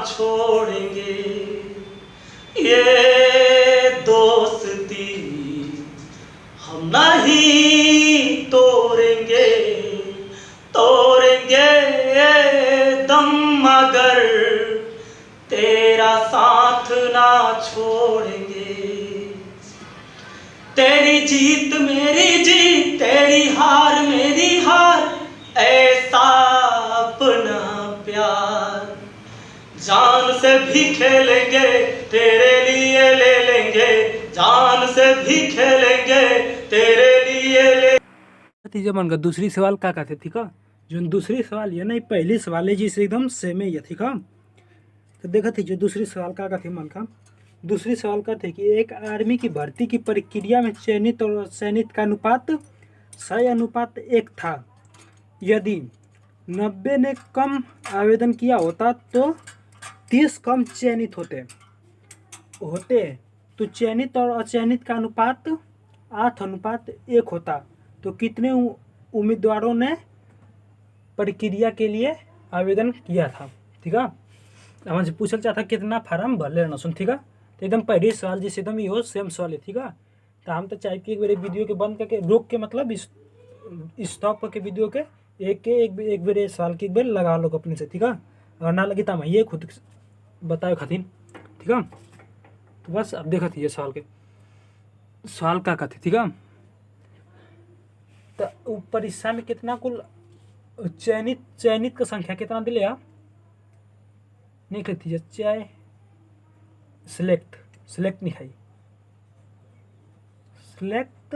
छोड़ेंगे, ये दोस्ती हम नहीं तोड़ेंगे, तोड़ेंगे दम मगर तेरा साथ ना छोड़ेंगे। तेरी जीत मेरी जीत, तेरी हार मेरी हार, ऐसा अपना प्यार जान से भी खेलेंगे, तेरे लिए ले लेंगे, जान से भी खेलेंगे, तेरे लिए ले। जब मन का दूसरी सवाल का कहते ठीक है, जो दूसरी सवाल ये नहीं पहली सवाल है जिससे एकदम सेम है ये ठीक है। तो देखा थी जो दूसरी सवाल का कहते मन का दूसरी सवाल का थे कि एक आर्मी की भर्ती की प्रक्रिया में चयनित और चयनित का अनुपात 100:1 था। यदि 90 ने कम आवेदन किया होता तो 30 कम चयनित होते तो चयनित और अचयनित का अनुपात 8:1 होता तो कितने उम्मीदवारों ने प्रक्रिया के लिए आवेदन किया था ठीक है। हमसे पूछल चाहता कितना फार्म भर लेना सुन ठीक है। तो एकदम पहले सवाल जैसे एकदम यो सेम सवाल है ठीक है। तो हम तो चाहे कि एक बार वीडियो के बंद करके रोक के मतलब स्टॉप करके वीडियो के एक बार सवाल के एक बार लगा लो अपने से ठीक है। अगर ना लगी तो हम ये खुद बताए खातिर ठीक है। तो बस अब देखा थी ये सवाल का कहते ठीक है। तो परीक्षा में कितना कुल चयनित का संख्या कितना दिले आप नहीं कहती चाहे सिलेक्ट नहीं खाई सिलेक्ट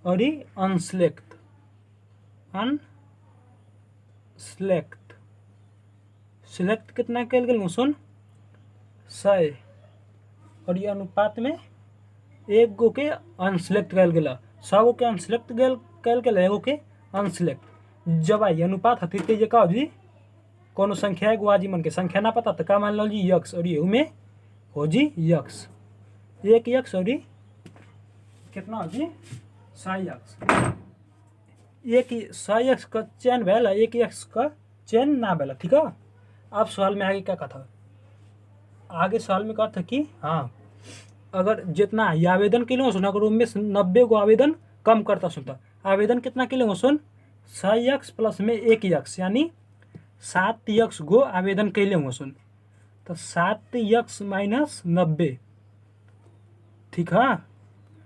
और अनसिलेक्ट सिलेक्ट कितना कल गल सुन 100 और ये अनुपात में एक गो के अनसिलेक्ट कल गला 100 गो के अनसिलेक्ट कल गल एगो के अनसिलेक्ट जब आई अनुपात हती ते का जी कोनो संख्या है गुआजी मन के संख्या ना पता तो का मान लो जी यक्स और ये में हो जी यक्स एक यक्स और कितना हो जी 100 यक्स एक 100 यक्स का चयन भेल एक यक्स का चयन ना भेल ठीक है। अब सवाल में आगे क्या कहा आगे सवाल में कहा था कि हाँ अगर जितना आवेदन के लिए सुन अगर उनमें 90 गो आवेदन कम करता सुनता आवेदन कितना के लिए सुन 100 यक्स प्लस में 1 यक्स यानी 7 यक्स गो आवेदन कैले हुए सुन तो 7 यक्स माइनस 90 ठीक है।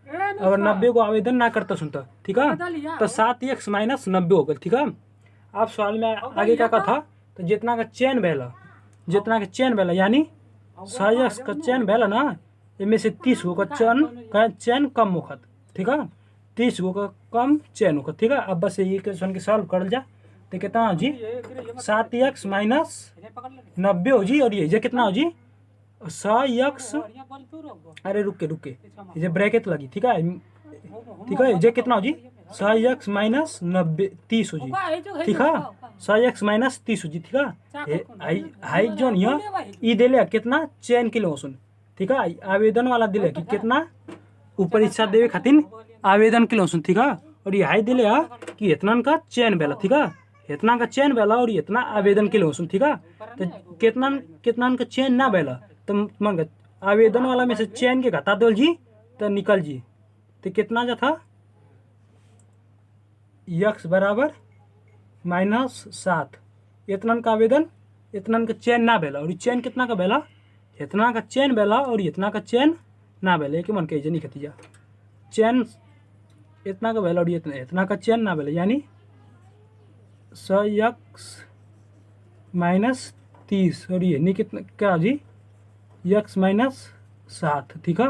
अगर 90 को आवेदन ना करता सुनता ठीक है तो 7 यक्स माइनस 90 हो गया ठीक है। आप सवाल में आगे क्या था तो जितना का चयन बेला यानी 100 यक्स का चयन बेला ना इनमें से 30 गो का चयन कम होखत ठीक है 30 गो का कम चयन होखत ठीक है। अब बस ये क्वेश्चन के सॉल्व कर जा तो कितना हो जी 7 यक्स माइनस 90 हो जी और ये कितना हो जी 100 यक्स अरे रुके ये ब्रैकेट लगी ठीक है ये कितना हो जी 100 यक्स माइनस 90 30 हो जी ठीक है 100 यक्स माइनस 30 हो जी ठीक है। हाई जोन ये दिले कितना चयन के लिए सुन ठीक है आवेदन वाला दिले कि कितना ऊपर इच्छा देवे खातिर आवेदन के लिए सुन ठीक है। और ये हाई दिले कि इतना का चयन बेला ठीक है इतना का चयन बेला और इतना आवेदन के लिए सुन ठीक है। तो कितना का चयन ना बेला तो मन आवेदन वाला में से चयन के घटा दो जी तो निकल जी तो कितना जा था यक्स बराबर -7 इतना का आवेदन इतना का चयन ना बेला और चयन कितना का बेला इतना का चयन बेला और इतना का चयन ना बेला एक मन के नहीं खती जा चयन इतना का बेला और इतना का चयन ना बेला यानी 100 यक्स माइनस 30 और ये नहीं कितना क्या जी यक्स माइनस 7 ठीक है।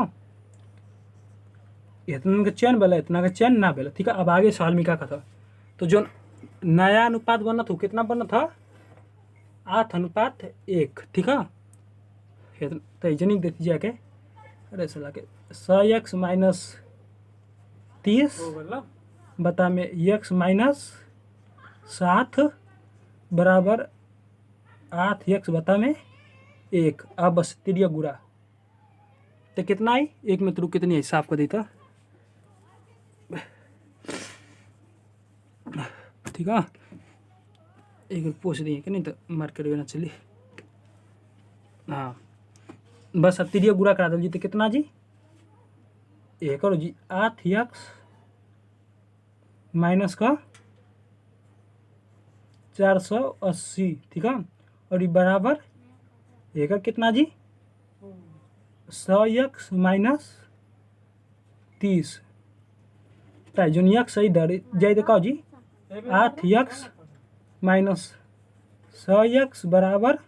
इतना का चयन बेला इतना का चयन ना बेला ठीक है। अब आगे सवाल में क्या था तो जो नया अनुपात बना था कितना बना था 8:1 ठीक है। तो इजनिक देती जाके अरे सला के 100 यक्स माइनस 30 बता में यक्स माइनस 7 बराबर 8 यक्स बता में 1 अब बस तिरिया गुड़ा तो कितना आई एक में तो कितनी हिसाब कर देता ठीक है। एक पूछ दिए कि नहीं तो मार्केट में ना चली हाँ बस अब तिरिया गुड़ा करा दो जी तो कितना जी ये करो जी 8x माइनस का 480 ठीक है और ये बराबर ये का कितना जी 100x माइनस 30 जो यक्स इधर जाए तो कहो जी 8x माइनस 100x बराबर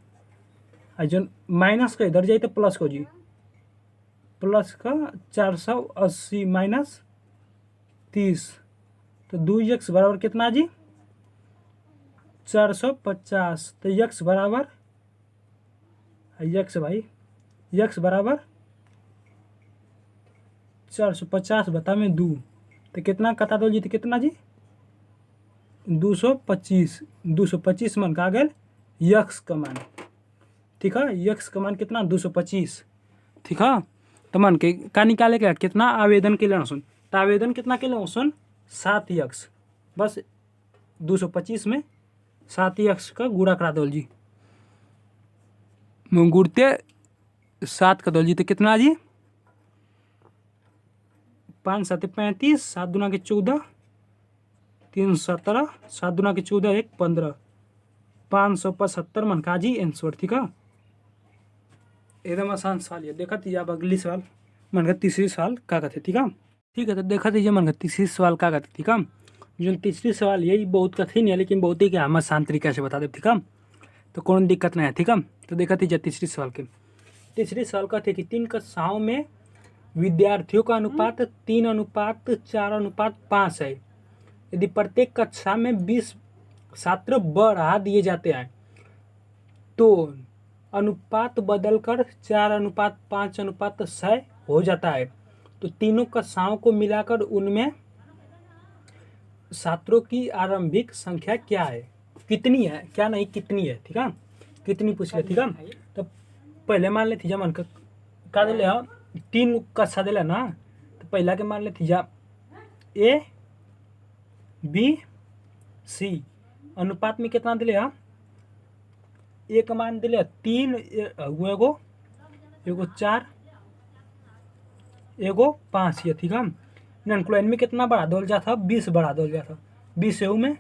जो माइनस का इधर जाए तो प्लस को जी प्लस का 480 माइनस 30 तो 2x बराबर कितना जी 450 तो x बराबर x भाई x बराबर 450 बता में 2 तो कितना कटा दो जी तो कितना जी 225 मन का आ गया यक्स का मान ठीक है यक्स का मान कितना 225 ठीक है तो मन के का निकाले के कितना आवेदन के लिए सुन तो आवेदन कितना के लिए सुन 7x बस 225 में 7x का गुड़ा करा दो जी गुड़ते 7 का दो जी तो कितना जी 5 7 35 7 दूना के 14 3 17 7 दूना के 14 1 15 575 मन का जी आंसर ठीक है एकदम आसान सवाल है देखा थी अब अगली सवाल मन का तीसरी सवाल का कहते ठीक है तो देखा दीजिए मन का तीसरी सवाल का कहते ठीक है जो तीसरी सवाल यही बहुत कठिन है लेकिन बहुत ही हम आसान तरीका से बता दे ठीक है तो कौन दिक्कत नहीं है ठीक है तो देखा दीजिए तीसरी सवाल के तीसरी सवाल कहते कि 3 कक्षाओं में विद्यार्थियों का अनुपात 3:4:5 है यदि प्रत्येक कक्षा में 20 छात्र बढ़ा दिए जाते हैं तो अनुपात बदलकर 4:5:6 हो जाता है तो तीनों कक्षाओं को मिलाकर उनमें छात्रों की आरंभिक संख्या क्या है कितनी है क्या नहीं कितनी है ठीक है कितनी पूछ ले ठीक है तो पहले मान लेती मन का दिले 3 कक्षा दिले ना तो पहला के मान लेती ए बी सी अनुपात में कितना दिले एक मान दिले 3 एगो 4 एगो 5 ये ठीक है ननक्लोइन में कितना बढ़ा दो जाता 20 बढ़ा दो जाता 20 एहू में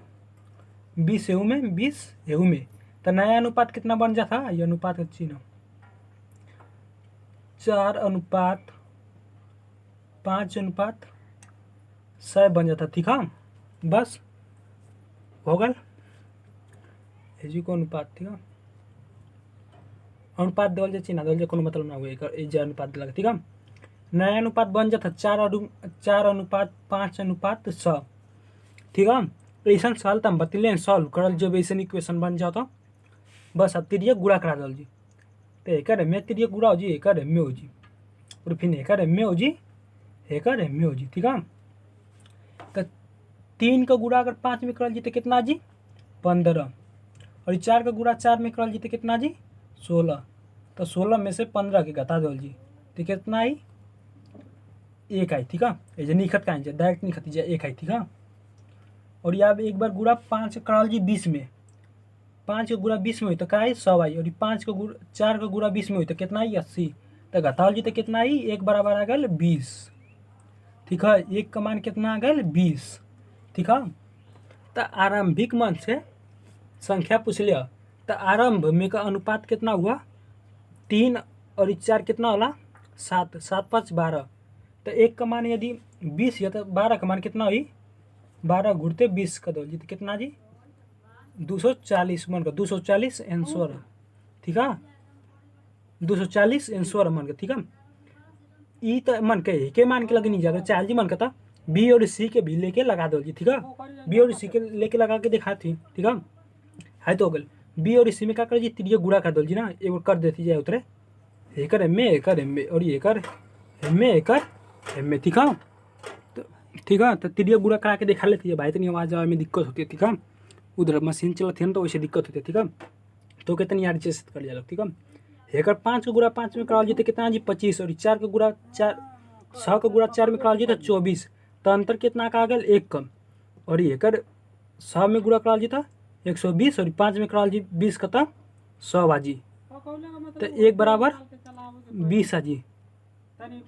20 एहू में 20 एहू में तो नया अनुपात कितना बन जाता ये अनुपात का चिन्ह 4:5:6 बन जाता ठीक है बस हो गल जी को अनुपात ठीक है अनुपात देवल जे चिन्ह देवल जे कोनो मतलब ना हुए जे अनुपात दिला ठीक है नया अनुपात बन जाता 4:5:6 ठीक है ऐसा सवाल तो हम बतले सॉल्व करल जब ऐसा इक्वेशन बन जाता बस अब तिरिया गुड़ा करा दल जी तो एक में तिरिया गुड़ा हो जी एक में हो जी और फिर एक में हो जी एक में हो जी ठीक है तो 3 का गुड़ा अगर 5 में करल जी तो कितना जी 15 और 4 का गुड़ा 4 में करल जी तो कितना जी 16 तो 16 में से 15 के घटा दल जी तो कितना आई 1 आई ठीक है ये निखत का डायरेक्ट नहीं खती जाए 1 आई ठीक है और ये अब एक बार गुड़ा 5 करल जी 20 में 5 का गुड़ा 20 में हुई तो क्या आई 100 आई और 4 का गुड़ा 20 में हुई तो कितना आई 80 तो घटाल जी तो कितना आई 1 बराबर आ गया 20 ठीक है 1 का मान कितना आ गया 20 ठीक है तो आरंभिक मान से संख्या पूछ लिया तो आरंभ में का अनुपात कितना हुआ 3 और 4 कितना होला 7 7 5 12 तो 1 का मान यदि 20 है तो 12 का मान कितना हुई 12 घुड़ते 20 का दो जी तो कितना जी 240 मन का 240 आंसर ठीक है 240 आंसर मन का ठीक है ई तो मन के मान के लगे नहीं जाकर चाल जी मन का था बी और सी के भी लेके लगा दो जी ठीक है बी और सी के लेके लगा के दिखा थी ठीक है तो गल बी और सी में क्या कर जी तिरिया गुड़ा कर दो जी ना एक कर देती जाए उतरे एक एम और ये कर एम ठीक है ठीक है तो तिरिया गुड़ा करा के दिखा लेती है भाई इतनी आवाज़ आवे में दिक्कत होती है ठीक है उधर मशीन चलती है ना तो वैसे दिक्कत होती है ठीक है तो कितनी यार चेस्ट कर लिया ठीक है एक 5 का गुड़ा 5 में कराल जी तो कितना जी 25 और 4 का गुड़ा 4 6 का गुड़ा 4 में कराल जी तो 24 तो अंतर कितना का आ गया 1 कम और ये कर 100 में गुड़ा कराल जी था 120 और 5 में कराल जी 20 का था 100 बाजी तो 1 बराबर 20 है जी।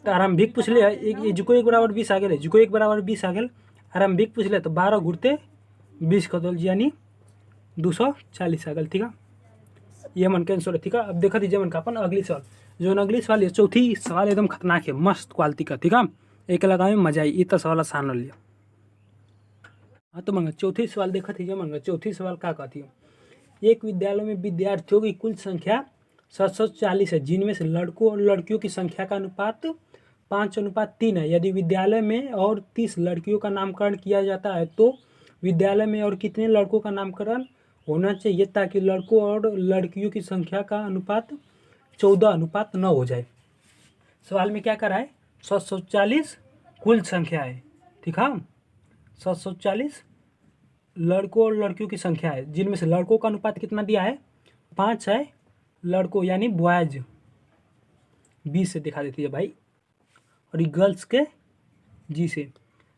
तो आरंभिक पूछ ले एक जुको 1 बराबर 20 आ गए, जुको 1 बराबर 20 आ गए, आरंभिक पूछ ले तो 12 घुरते 20 कर दल जी, यानी 240 आ गल। ठीक है, ये मन के आंसर है। ठीक है, अब देखा दीजिए मन का अपन अगली सवाल, जो अगली सवाल है चौथी सवाल एकदम खतरनाक है, मस्त क्वालिटी का। ठीक है, एक लगावे में मजा आई, इतना सवाल आसान लिया। हाँ तो मंगा चौथी सवाल देखा थी, मंगा चौथी सवाल क्या कहती है, एक विद्यालय में विद्यार्थियों की कुल संख्या 740 है, जिनमें से लड़कों और लड़कियों की संख्या का अनुपात 5:3 है। यदि विद्यालय में और 30 लड़कियों का नामकरण किया जाता है तो विद्यालय में और कितने लड़कों का नामकरण होना चाहिए ताकि लड़कों और लड़कियों की संख्या का अनुपात 14:9 हो जाए। सवाल में क्या करा है, 740 कुल संख्या है। ठीक है, 740 लड़कों और लड़कियों की संख्या है, जिनमें से लड़कों का अनुपात कितना दिया है, 5 है, लड़कों यानी बॉयज 20 से दिखा देती है भाई, और ये गर्ल्स के जी से।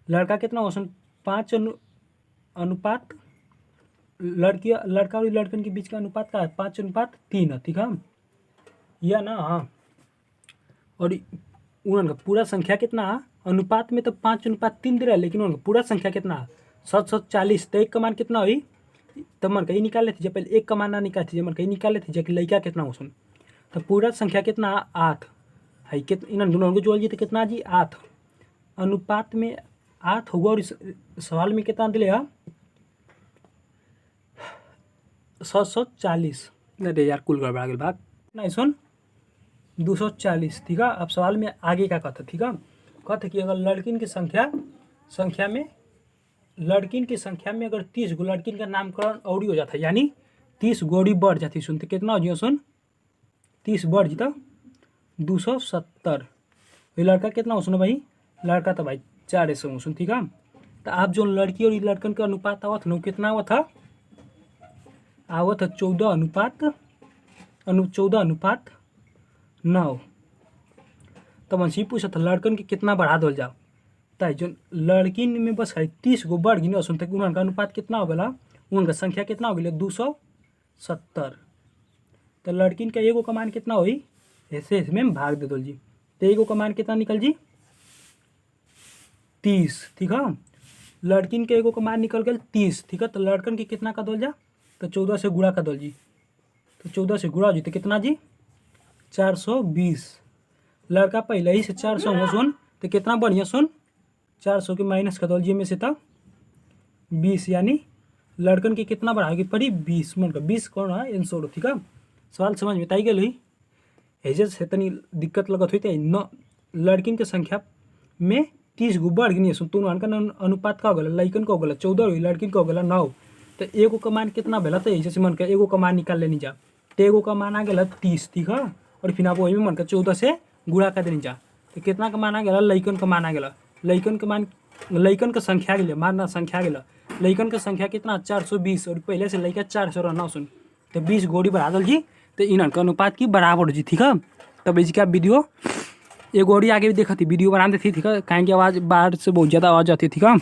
लड़का कितना क्वेश्चन 5 अनुपात लड़का और लड़कन के बीच का अनुपात का 5:3 है। ठीक है, या ना, हाँ, और उनका पूरा संख्या कितना है, अनुपात में तो 5:3 दे रहा है, लेकिन उनका पूरा संख्या कितना है 740। तो 1 का मान कितना हुई, तो मन कहीं निकाल लेते, जब पहले 1 का मान ना निकाल थी, जब मन कहीं निकाल लेते जब लड़का कितना हो सुन, तो पूरा संख्या कितना 8 है, कितना इन दोनों को जोड़ जी तो कितना जी 8, अनुपात में 8 होगा। और इस सवाल में कितना दिलेगा 740, अरे यार कुल गड़बड़ा गया बात नहीं सुन, 240। ठीक है, अब सवाल में आगे क्या कहता, ठीक है, कहता कि अगर लड़किन की संख्या में अगर 30 गो लड़किन का नामकरण और हो जाता है, यानी 30 गोड़ी बढ़ जाती, सुनते कितना हो जी सुन, 30 बढ़ जी तो 270। ये लड़का कितना हो सुनो भाई, लड़का तो भाई 400 हो सुन। ठीक है, तो आप जो लड़की और लड़कन का अनुपात आवत ना कितना आवत था, 14:9। तो मनसी पूछा था लड़कन के कितना बढ़ा दो जाओ, ताई जो लड़किन में बस है 30 गो बढ़ गई सुनते उनका अनुपात कितना हो गया, उनका संख्या कितना हो गया 270। तो लड़किन का एगो का मान कितना हुई, ऐसे इसमें भाग दे दो जी, तो एगो का मान कितना निकल जी 30। ठीक है, लड़किन के एगो का मान निकल गया 30। ठीक है, तो लड़कन की कितना का दो जा, तो 14 से गुणा का दो जी, तो 14 से गुणा हो जी तो कितना जी 420। लड़का पहले ही से 400 हो सुन, तो कितना बढ़िया सुन 400 के माइनस कर दो जी में से था 20, यानी लड़कन की कितना बढ़ाएगी पड़ी 20, मन का 20 कौन है आंसर। ठीक है, सवाल समझ में आई गई, ऐसे से तनी दिक्कत लगत हुई थे न, लड़किन के संख्या में 30 गो बढ़ गई सुन, तुम का अनुपात का हो गया, लड़कन का हो गया 14 हुई, लड़किन का हो गया 9। तो एगो का मान कितना भेला, तो ऐसे मन का एगो का मान निकाल लेनी जा, तो एगो का मान आ गया 30। ठीक है, और फिर आप वही में मन का 14 से गुणा कर देनी जा, तो कितना का मान आ गया, लड़कन का मान आ गया, लड़कन का मान, लड़कन का संख्या के लिए मानना संख्या गया, लड़कन का संख्या कितना 420, और पहले से लड़का 400 रहना सुन, तो 20 गोड़ी बढ़ा दल जी, तो इन का अनुपात की बराबर हो जी। ठीक है, तब इसका वीडियो एक गोड़ी आगे भी देखा थी, वीडियो बनाते थी। ठीक है, कहीं की आवाज़ बाहर से बहुत ज़्यादा आवाज़ आती थी। ठीक है।